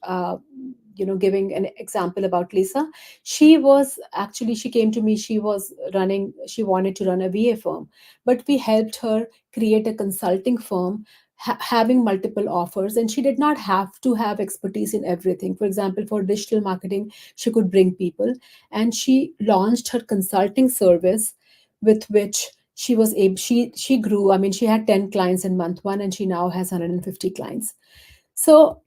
giving an example about Lisa. She came to me, she wanted to run a VA firm, but we helped her create a consulting firm, having multiple offers, and she did not have to have expertise in everything. For example, for digital marketing, she could bring people, and she launched her consulting service, with which she grew. I mean, she had 10 clients in month one, and she now has 150 clients. So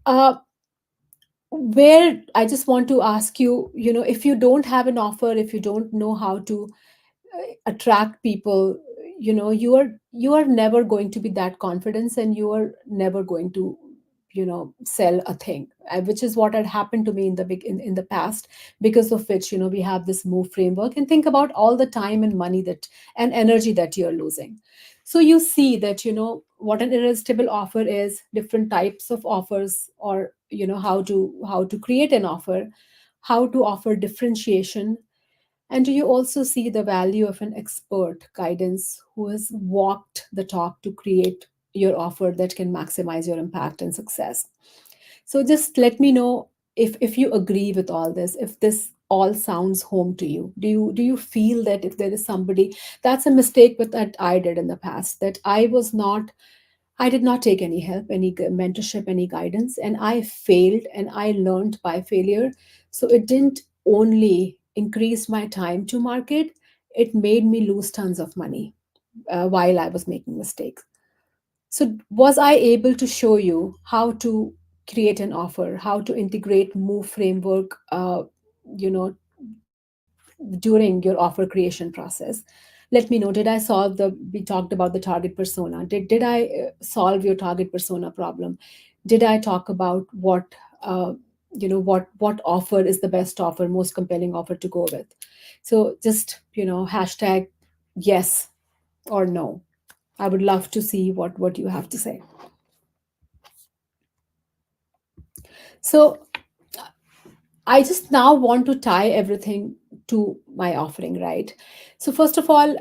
where I just want to ask you, if you don't have an offer, if you don't know how to attract people, you are never going to be that confident, and you are never going to sell a thing. Which is what had happened to me in the past, because of which we have this move framework. And think about all the time and money that and energy that you're losing. So you see that what an irresistible offer is, different types of offers, or how to create an offer, how to offer differentiation. And do you also see the value of an expert guidance who has walked the talk to create your offer that can maximize your impact and success? So just let me know if you agree with all this, if this all sounds home to you. Do you feel that if there is somebody, that's a mistake that I did in the past, that I did not take any help, any mentorship, any guidance, and I failed and I learned by failure. So it didn't only increase my time to market, it made me lose tons of money while I was making mistakes. So, was I able to show you how to create an offer, how to integrate move framework, you know, during your offer creation process? Let me know. Did I solve the? We talked about the target persona. Did I solve your target persona problem? Did I talk about what offer is the best offer, most compelling offer to go with? So just hashtag yes or no. I would love to see what you have to say. So I just now want to tie everything to my offering, right? So first of all,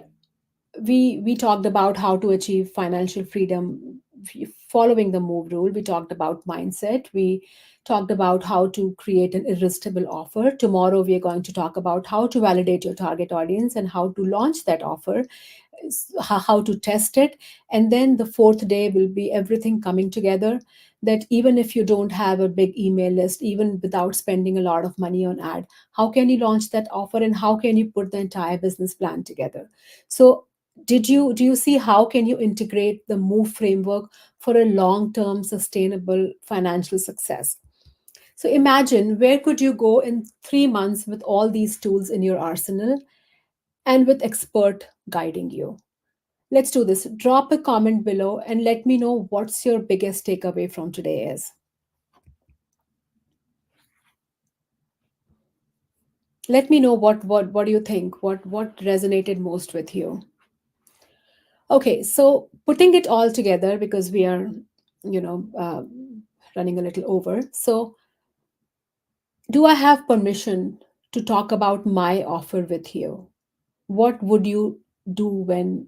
we talked about how to achieve financial freedom following the move rule. We talked about mindset. We talked about how to create an irresistible offer. Tomorrow we are going to talk about how to validate your target audience and how to launch that offer, how to test it. And then the fourth day will be everything coming together, that even if you don't have a big email list, even without spending a lot of money on ad, how can you launch that offer, and how can you put the entire business plan together? So Do you see how can you integrate the move framework for a long term sustainable financial success? So imagine, where could you go in 3 months with all these tools in your arsenal and with expert guiding you? Let's do this. Drop a comment below and let me know what's your biggest takeaway from today is. Let me know what do you think? What resonated most with you? Okay, so putting it all together, because we are, you know, running a little over. So, do I have permission to talk about my offer with you? What would you do when,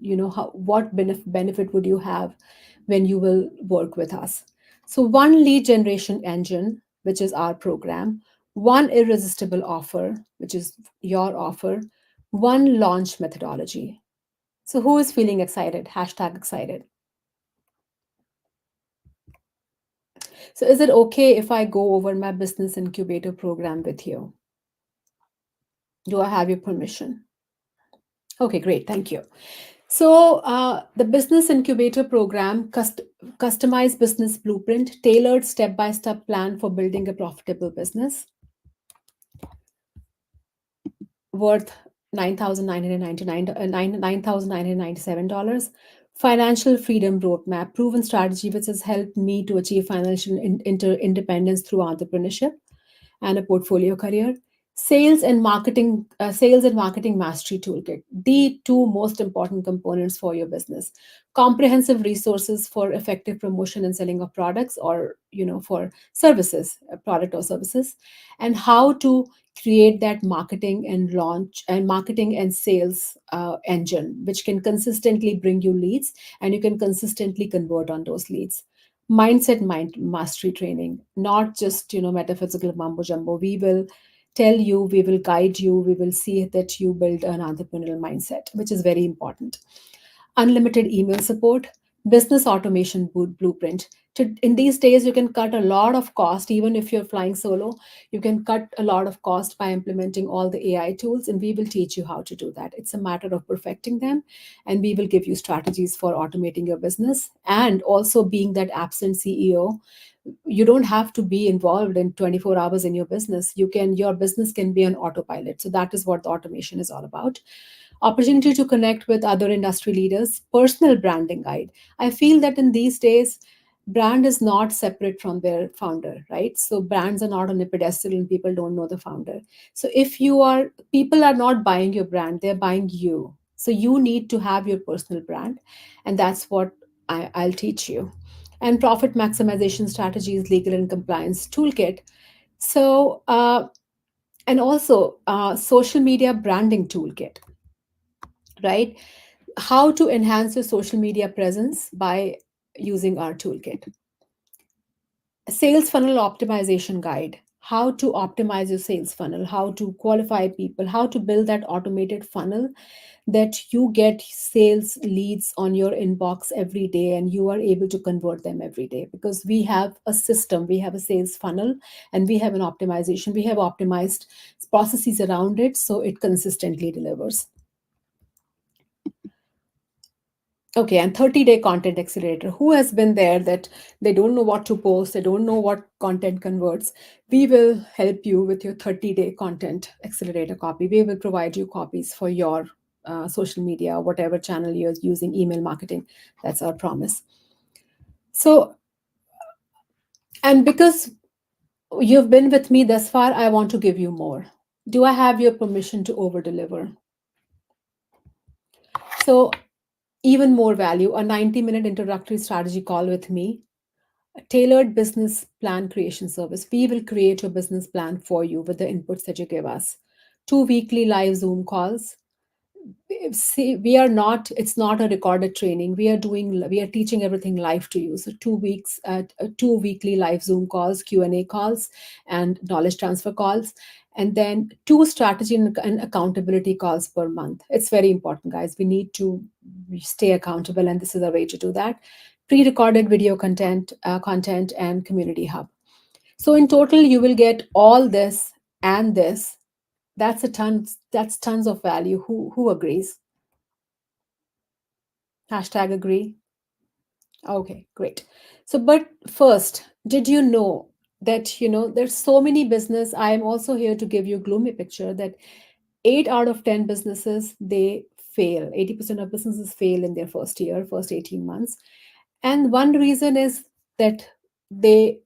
what benefit would you have when you will work with us? So, one lead generation engine, which is our program, one irresistible offer, which is your offer, one launch methodology. So, who is feeling excited? Hashtag excited. So, is it okay if I go over my business incubator program with you? Do I have your permission? Okay, great. Thank you. So, the Business Incubator Program, customized business blueprint, tailored step by step plan for building a profitable business, worth 9,999 $9,997. Financial freedom roadmap, proven strategy which has helped me to achieve financial independence through entrepreneurship and a portfolio career. Sales and marketing mastery toolkit, the two most important components for your business. Comprehensive resources for effective promotion and selling of products, or for services, a product or services, and how to create that marketing and sales engine which can consistently bring you leads, and you can consistently convert on those leads. Mind mastery training, not just metaphysical mumbo jumbo. We will tell you, we will guide you, we will see that you build an entrepreneurial mindset, which is very important. Unlimited email support, business automation blueprint. In these days, you can cut a lot of cost, even if you're flying solo. You can cut a lot of cost by implementing all the AI tools, and we will teach you how to do that. It's a matter of perfecting them, and we will give you strategies for automating your business and also being that absent CEO. You don't have to be involved in 24 hours in your business. Your business can be on autopilot. So that is what the automation is all about. Opportunity to connect with other industry leaders, personal branding guide. I feel that in these days, brand is not separate from their founder, right? So brands are not on a pedestal and people don't know the founder. So if you are, people are not buying your brand, they're buying you. So you need to have your personal brand, and that's what I'll teach you. And profit maximization strategies, legal and compliance toolkit. So, and also social media branding toolkit, right? How to enhance your social media presence by using our toolkit. Sales funnel optimization guide, how to optimize your sales funnel, how to qualify people, how to build that automated funnel that you get sales leads on your inbox every day and you are able to convert them every day, because we have a system, we have a sales funnel, and we have an optimization, we have optimized processes around it so it consistently delivers. Okay, and 30-day content accelerator. Who has been there that they don't know what to post, they don't know what content converts? We will help you with your 30-day content accelerator copy. We will provide you copies for your social media, whatever channel you're using, email marketing. That's our promise. So, and because you've been with me thus far, I want to give you more. Do I have your permission to over deliver? So, even more value, a 90-minute introductory strategy call with me, tailored business plan creation service. We will create your business plan for you with the inputs that you give us. 2 weekly live Zoom calls. See, we are not, it's not a recorded training. We are teaching everything live to you. So 2 weeks, 2 weekly live Zoom calls, Q&A calls, and knowledge transfer calls. And then 2 strategy and accountability calls per month. It's very important, guys. We need to stay accountable, and this is a way to do that. Pre-recorded video content and community hub. So in total, you will get all this and this. That's tons of value. Who agrees? Hashtag agree. Okay, great. So, but first, did you know that, there's so many business? I am also here to give you a gloomy picture that 8 out of 10 businesses, they fail. 80% of businesses fail in their first year, first 18 months. And one reason is that they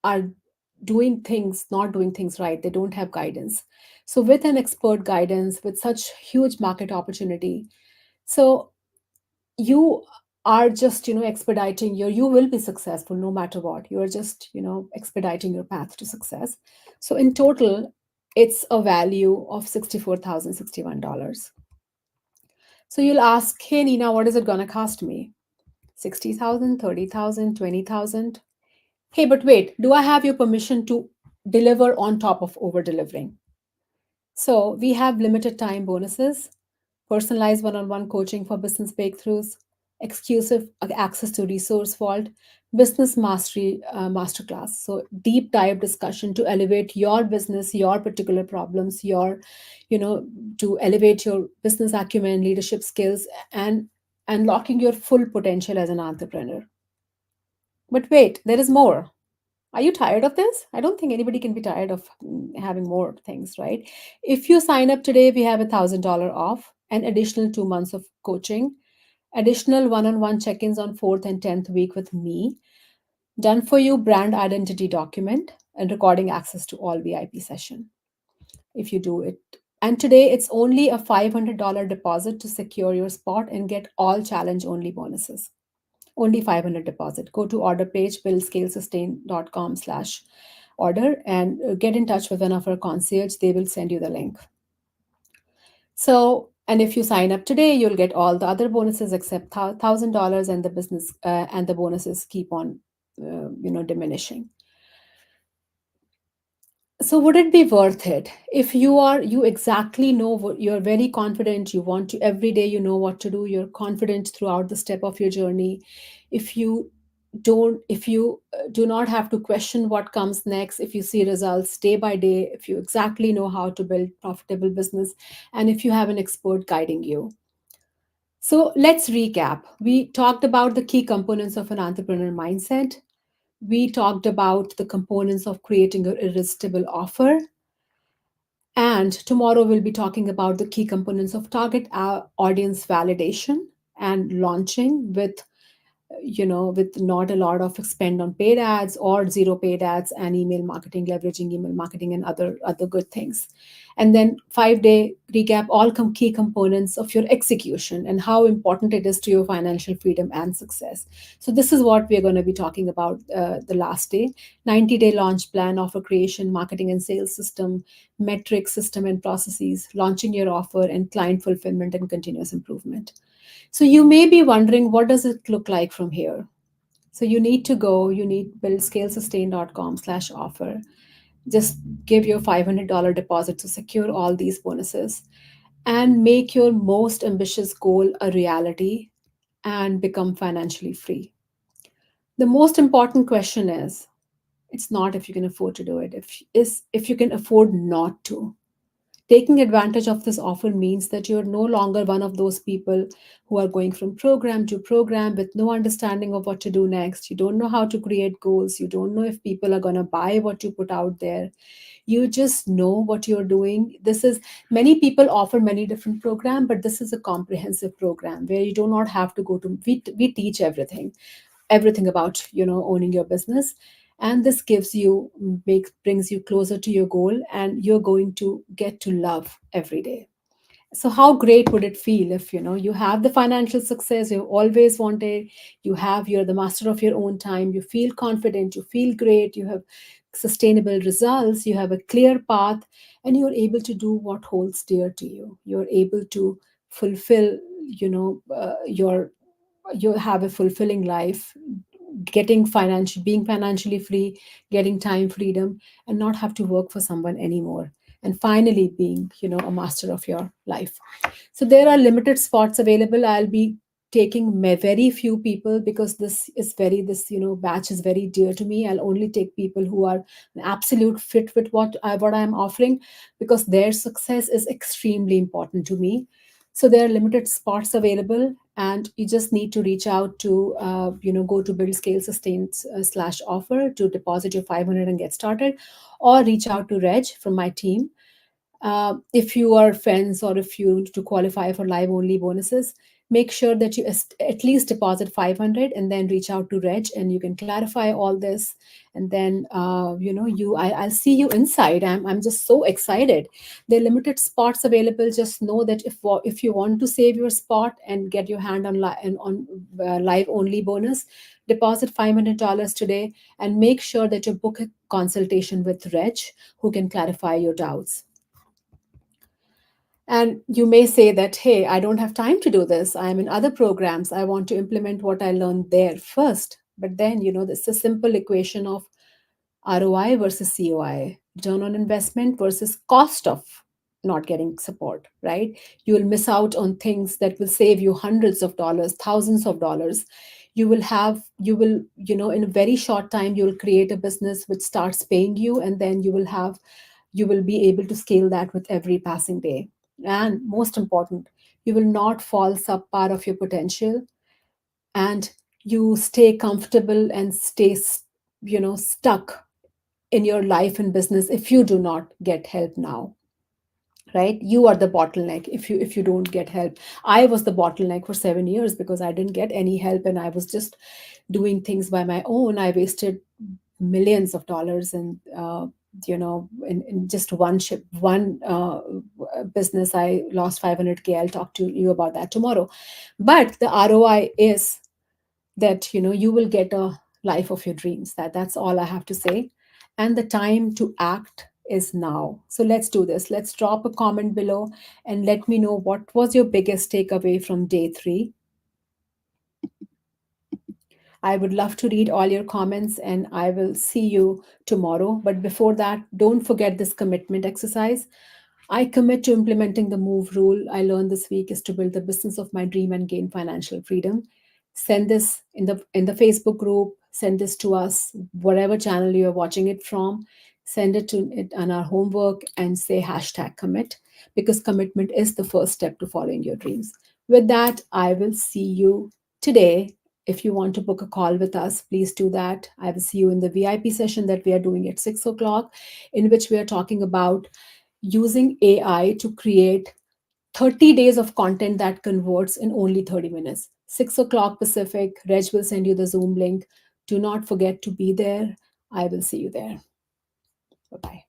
are not doing things right. They don't have guidance. So, with an expert guidance, with such huge market opportunity, so you are just expediting you will be successful no matter what. You are just expediting your path to success. So in total, it's a value of $64,061. So you'll ask, hey Nina, what is it going to cost me? 60,000, 30,000, 20,000? Hey, but wait, do I have your permission to deliver on top of over delivering? So we have limited time bonuses, personalized one-on-one coaching for business breakthroughs, exclusive access to resource vault, business mastery masterclass. So deep dive discussion to elevate your business, your particular problems, you know, to elevate your business acumen, leadership skills, and unlocking your full potential as an entrepreneur. But wait, there is more. Are you tired of this? I don't think anybody can be tired of having more things, right? If you sign up today, we have $1,000 off, an additional 2 months of coaching, additional one-on-one check-ins on fourth and 10th week with me, done for you brand identity document, and recording access to all VIP session if you do it. And today it's only a $500 deposit to secure your spot and get all challenge only bonuses. Only 500 deposit. Go to order page buildscalesustain.com/order and get in touch with one of our concierge. They will send you the link. So, and if you sign up today, you'll get all the other bonuses except $1,000, and the business and the bonuses keep on, diminishing. So would it be worth it if you exactly know what you're very confident, you want to every day, you know what to do, you're confident throughout the step of your journey. If you do not have to question what comes next, if you see results day by day, if you exactly know how to build profitable business, and if you have an expert guiding you. So let's recap. We talked about the key components of an entrepreneur mindset. We talked about the components of creating an irresistible offer. And tomorrow we'll be talking about the key components of target audience validation and launching with not a lot of spend on paid ads or zero paid ads, and email marketing, leveraging email marketing and other good things. And then 5-day recap all key components of your execution and how important it is to your financial freedom and success. So this is what we're going to be talking about the last day. 90-day launch plan, offer creation, marketing and sales system, metrics, system and processes, launching your offer, and client fulfillment and continuous improvement. So you may be wondering, what does it look like from here? So you need buildscalesustain.com/offer. Just give your $500 deposit to secure all these bonuses and make your most ambitious goal a reality and become financially free. The most important question is, it's not if you can afford to do it, if you can afford not to. Taking advantage of this offer means that you're no longer one of those people who are going from program to program with no understanding of what to do next. You don't know how to create goals. You don't know if people are going to buy what you put out there. You just know what you're doing. This is Many people offer many different programs, but this is a comprehensive program where you do not have to go to. We teach everything about owning your business, and this brings you closer to your goal, and you're going to get to love every day. So how great would it feel if you have the financial success you always wanted, you're the master of your own time, you feel confident, you feel great, you have sustainable results, you have a clear path, and you're able to do what holds dear to you. You're able to fulfill your you have a fulfilling life, being financially free, getting time freedom, and not have to work for someone anymore, and finally being a master of your life. So there are limited spots available. I'll be taking very few people because this batch is very dear to me. I'll only take people who are an absolute fit with what I'm offering, because their success is extremely important to me. So there are limited spots available, and you just need to reach out to go to build scale sustain slash offer to deposit your 500 and get started, or reach out to Reg from my team. If you are friends, or if you to qualify for live only bonuses, make sure that you at least deposit 500 and then reach out to Reg, and you can clarify all this. And then I'll see you inside. I'm just so excited. There are limited spots available. Just know that if you want to save your spot and get your hand on live only bonus, deposit $500 today, and make sure that you book a consultation with Reg, who can clarify your doubts. And you may say that, hey, I don't have time to do this. I'm in other programs. I want to implement what I learned there first. But then, it's a simple equation of ROI versus COI, return on investment versus cost of not getting support, right? You will miss out on things that will save you hundreds of dollars, thousands of dollars. In a very short time, you will create a business which starts paying you, and then you will be able to scale that with every passing day. And most important, you will not fall subpar of your potential, and you stay comfortable and stuck in your life and business if you do not get help now. Right, you are the bottleneck if you don't get help. I was the bottleneck for 7 years because I didn't get any help, and I was just doing things by my own. I wasted millions of dollars, and in just one business, I lost 500K. I'll talk to you about that tomorrow. But the ROI is that you will get a life of your dreams. That's all I have to say. And the time to act is now. So let's do this. Let's drop a comment below and let me know what was your biggest takeaway from day 3. I would love to read all your comments, and I will see you tomorrow. But before that, don't forget this commitment exercise. I commit to implementing the MOVE rule I learned this week is to build the business of my dream and gain financial freedom. Send this in the Facebook group, send this to us, whatever channel you're watching it from, send it to it on our homework, and say hashtag commit, because commitment is the first step to following your dreams. With that, I will see you today. If you want to book a call with us, please do that. I will see you in the VIP session that we are doing at 6 o'clock, in which we are talking about using AI to create 30 days of content that converts in only 30 minutes. 6 o'clock Pacific. Reg will send you the Zoom link. Do not forget to be there. I will see you there. Bye bye.